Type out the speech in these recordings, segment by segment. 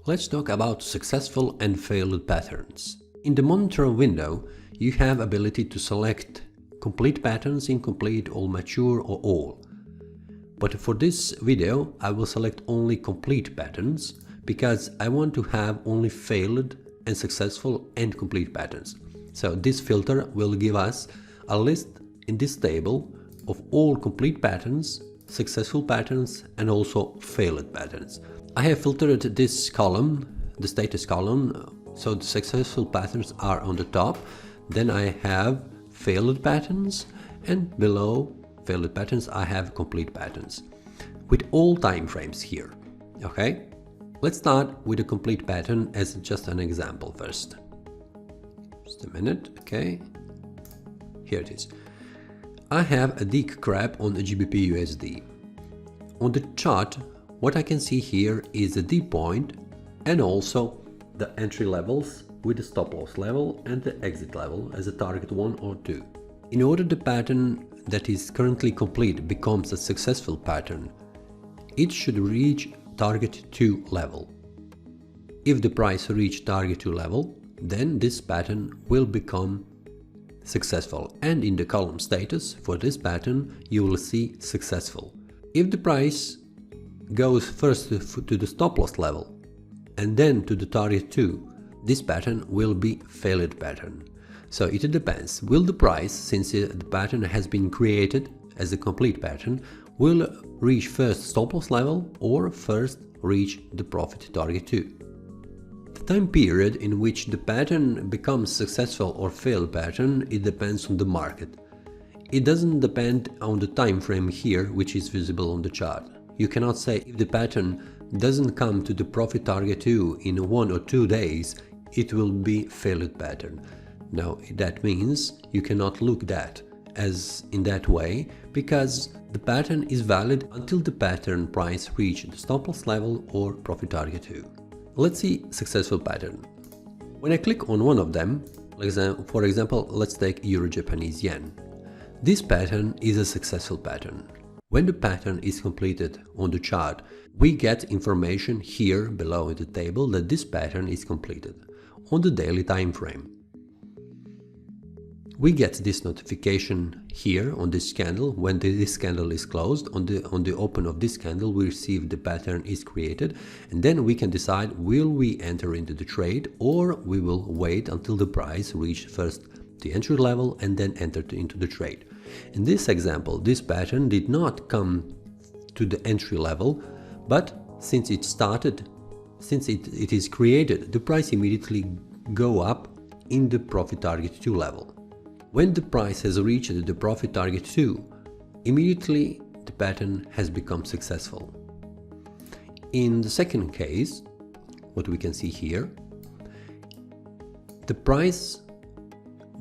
Let's talk about successful and failed patterns. In the monitor window, you have ability to select complete patterns, incomplete, all mature or all. But for this video, I will select only complete patterns because I want to have only failed and successful and complete patterns. So this filter will give us a list in this table of all complete patterns, successful patterns and also failed patterns. I have filtered this column, the status column, so the successful patterns are on the top. Then I have failed patterns, and below failed patterns I have complete patterns with all time frames here. Okay, let's start with a complete pattern as just an example first. Just a minute. Okay, here it is. I have a deep crab on the GBP USD. On the chart, what I can see here is the deep point and also the entry levels with the stop loss level and the exit level as a target 1 or 2. In order the pattern that is currently complete becomes a successful pattern, it should reach target 2 level. If the price reach target 2 level, then this pattern will become successful, and in the column status for this pattern you will see successful. If the price goes first to the stop loss level and then to the target 2, this pattern will be failed pattern. So it depends. Will the price, since the pattern has been created as a complete pattern, will reach first stop loss level or first reach the profit target 2? The time period in which the pattern becomes successful or failed pattern, it depends on the market. It doesn't depend on the time frame here, which is visible on the chart. You cannot say if the pattern doesn't come to the profit target 2 in 1 or 2 days, it will be failed pattern. No, that means you cannot look that as in that way, because the pattern is valid until the pattern price reach the stop loss level or profit target 2. Let's see successful pattern. When I click on one of them, for example, let's take Euro-Japanese Yen. This pattern is a successful pattern. When the pattern is completed on the chart, we get information here below in the table that this pattern is completed on the daily time frame. We get this notification here on this candle when this candle is closed. On the open of this candle, we receive the pattern is created, and then we can decide will we enter into the trade or we will wait until the price reach first the entry level and then enter into the trade. In this example, this pattern did not come to the entry level, but since it is created, the price immediately go up in the profit target 2 level. When the price has reached the profit target 2, immediately the pattern has become successful. In the second case, what we can see here, the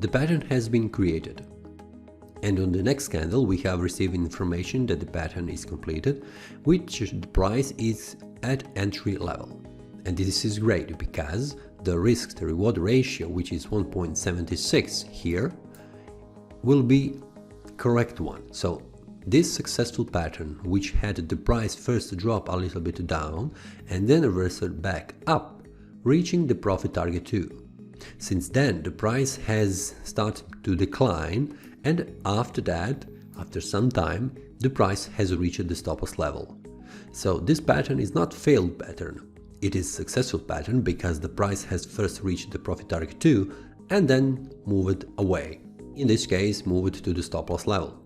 pattern has been created. And on the next candle we have received information that the pattern is completed, which the price is at entry level. And this is great because the risk to reward ratio, which is 1.76 here, will be correct one. So this successful pattern, which had the price first drop a little bit down and then reversed back up, reaching the profit target 2. Since then the price has started to decline, and after that, after some time, the price has reached the stop loss level. So this pattern is not failed pattern, it is successful pattern because the price has first reached the profit target 2 and then moved away. In this case, moved to the stop loss level.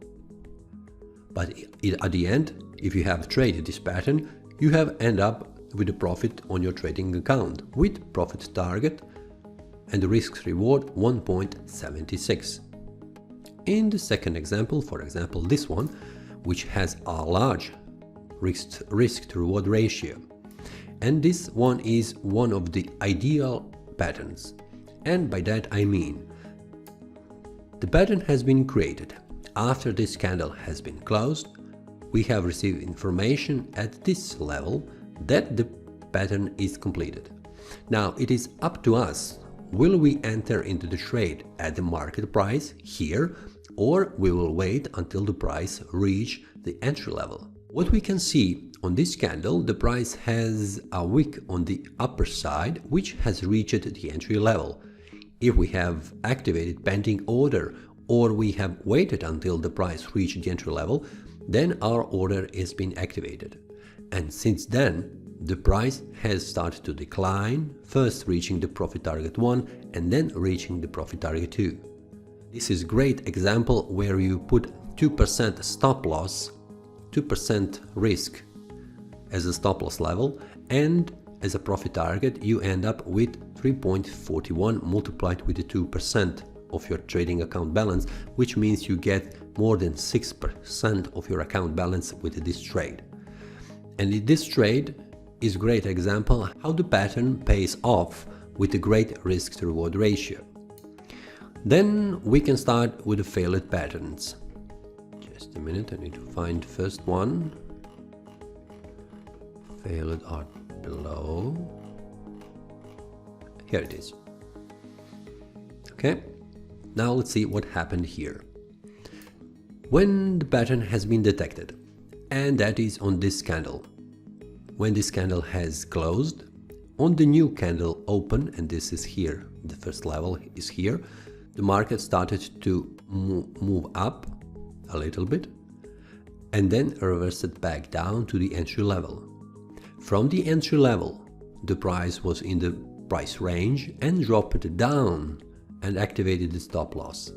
But at the end, if you have traded this pattern, you have end up with a profit on your trading account with profit target and the risk reward 1.76. In the second example, for example this one, which has a large risk to reward ratio, and this one is one of the ideal patterns, and by that I mean the pattern has been created. After this candle has been closed, we have received information at this level that the pattern is completed. Now it is up to us, will we enter into the trade at the market price here, or we will wait until the price reach the entry level. What we can see On this candle, the price has a wick on the upper side, which has reached the entry level. If we have activated pending order or we have waited until the price reached the entry level, then our order has been activated. And since then, the price has started to decline, first reaching the profit target 1 and then reaching the profit target 2. This is a great example where you put 2% stop loss, 2% risk as a stop loss level, and as a profit target you end up with 3.41 multiplied with the 2% of your trading account balance, which means you get more than 6% of your account balance with this trade. And this trade is a great example how the pattern pays off with a great risk to reward ratio. Then we can start with the failed patterns. Just a minute, I need to find the first one. Failed are below. Here it is. Okay, now let's see what happened here. When the pattern has been detected, and that is on this candle. When this candle has closed, on the new candle open, and this is here, the first level is here, the market started to move up a little bit and then reversed back down to the entry level. From the entry level, the price was in the price range and dropped down and activated the stop loss.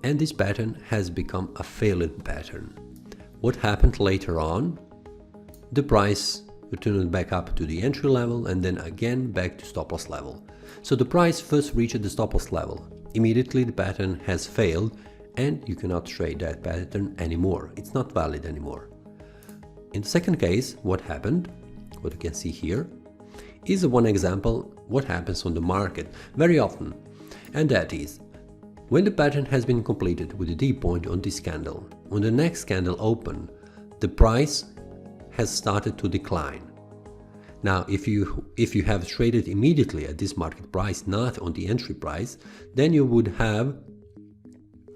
And this pattern has become a failed pattern. What happened later on? The price returned back up to the entry level and then again back to stop loss level. So the price first reached the stop loss level. Immediately the pattern has failed and you cannot trade that pattern anymore. It's not valid anymore. In the second case, what happened, what you can see here, is one example what happens on the market very often. And that is, when the pattern has been completed with a D point on this candle, on the next candle open, the price has started to decline. Now, if you have traded immediately at this market price, not on the entry price, then you would have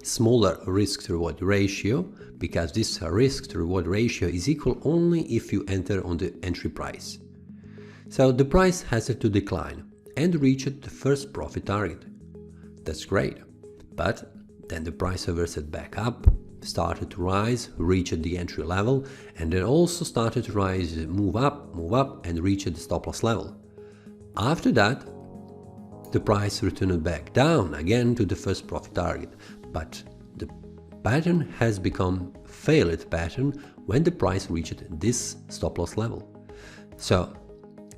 smaller risk to reward ratio, because this risk to reward ratio is equal only if you enter on the entry price. So the price has to decline and reach the first profit target. That's great, but then the price reversed back up, started to rise, reached the entry level, and then also started to rise, move up and reach the stop loss level. After that, the price returned back down again to the first profit target, but the pattern has become failed pattern when the price reached this stop loss level. So,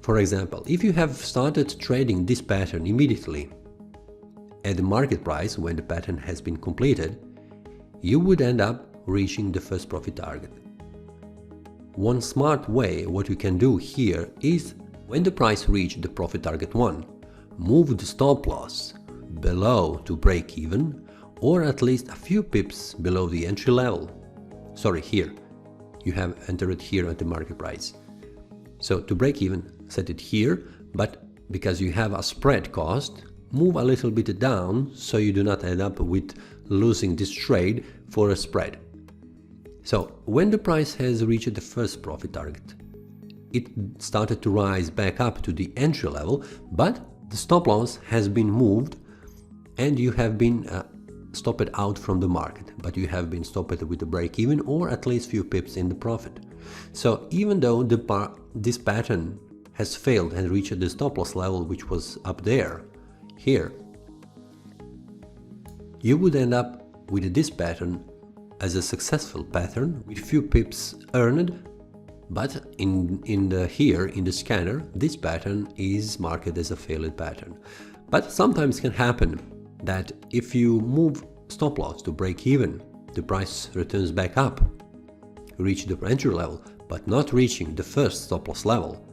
for example, if you have started trading this pattern immediately at the market price when the pattern has been completed, you would end up reaching the first profit target. One smart way what you can do here is, when the price reached the profit target 1, move the stop loss below to break even, or at least a few pips below the entry level. Sorry, here. You have entered here at the market price. So to break even, set it here, but because you have a spread cost, move a little bit down so you do not end up with losing this trade for a spread. So when the price has reached the first profit target, it started to rise back up to the entry level, but the stop loss has been moved and you have been stopped out from the market, but you have been stopped with the break even or at least few pips in the profit. So even though this pattern has failed and reached the stop loss level, which was up there, here, you would end up with this pattern as a successful pattern with few pips earned, but in the scanner, this pattern is marked as a failed pattern. But sometimes can happen that if you move stop loss to break even, the price returns back up, reach the entry level, but not reaching the first stop loss level,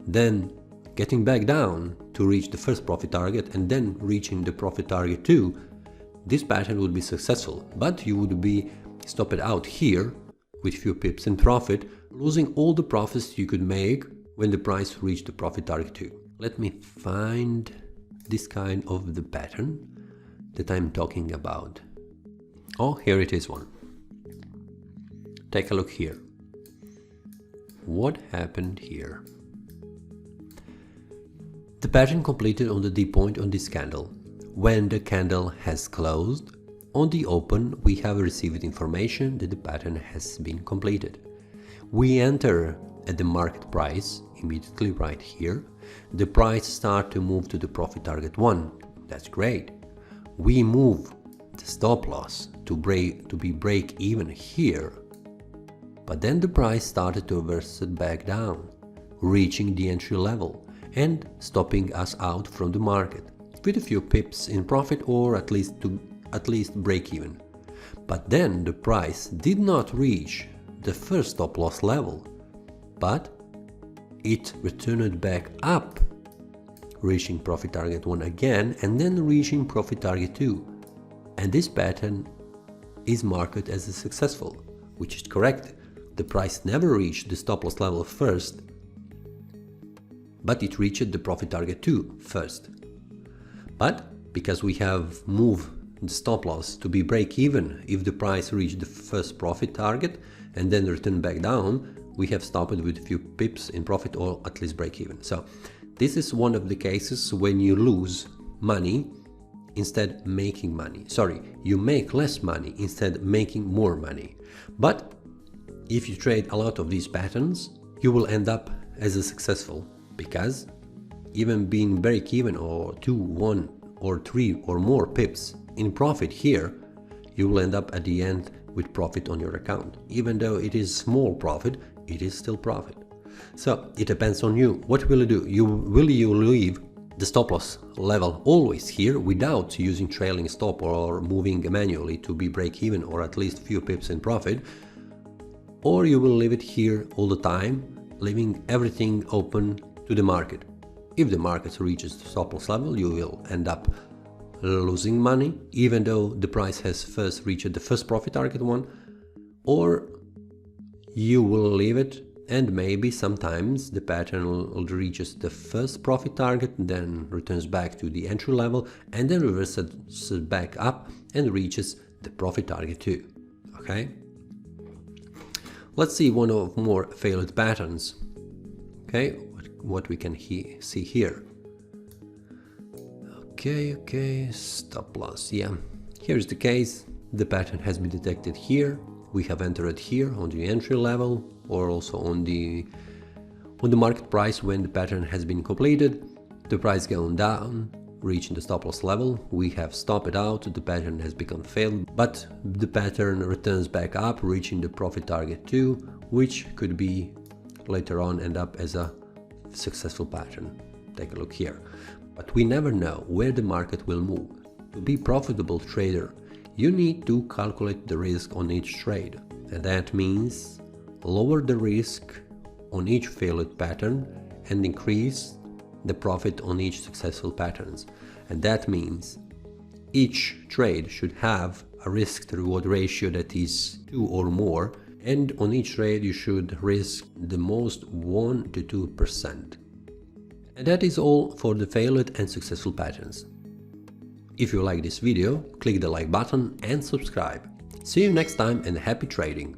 then getting back down to reach the first profit target and then reaching the profit target 2, this pattern would be successful, but you would be stopped out here with few pips in profit, losing all the profits you could make when the price reached the profit target 2. Let me find this kind of the pattern that I'm talking about. Oh, here it is one. Take a look here. what happened here. The pattern completed on the D point on this candle. When the candle has closed, on the open we have received information that the pattern has been completed. We enter at the market price, immediately right here. The price start to move to the profit target 1. That's great. We move the stop loss to be break even here. But then the price started to reverse it back down, reaching the entry level and stopping us out from the market with a few pips in profit, or at least break even. But then the price did not reach the first stop loss level, but it returned back up, reaching profit target 1 again and then reaching profit target 2. And this pattern is marked as a successful, which is correct. The price never reached the stop loss level first, but it reached the profit target 2 first. But because we have moved the stop loss to be break even if the price reached the first profit target and then return back down, we have stopped with a few pips in profit, or at least break even. So this is one of the cases when you lose money instead making money. Sorry, you make less money instead making more money. But if you trade a lot of these patterns, you will end up as a successful, because even being break even or 2, 1 or 3 or more pips in profit here, you will end up at the end with profit on your account. Even though it is small profit, it is still profit. So it depends on you. What will you do? Will you leave the stop loss level always here without using trailing stop or moving manually to be break even or at least few pips in profit? Or you will leave it here all the time, leaving everything open to the market. If the market reaches the stop loss level, you will end up losing money, even though the price has first reached the first profit target 1, or you will leave it and maybe sometimes the pattern reaches the first profit target, then returns back to the entry level and then reverses back up and reaches the profit target 2. Okay? Let's see one of more failed patterns. Okay, what we can see here. Okay, stop loss. Yeah, here's the case. The pattern has been detected here. We have entered here on the entry level, or also on the market price when the pattern has been completed. The price going down, reaching the stop loss level. We have stopped it out. The pattern has become failed, but the pattern returns back up, reaching the profit target 2, which could be later on end up as a successful pattern. Take a look here. But we never know where the market will move. To be a profitable trader, you need to calculate the risk on each trade, and that means lower the risk on each failed pattern and increase the profit on each successful patterns. And that means each trade should have a risk to reward ratio that is 2 or more, and on each trade you should risk the most 1 to 2%. And that is all for the failed and successful patterns. If you like this video, click the like button and subscribe. See you next time and happy trading!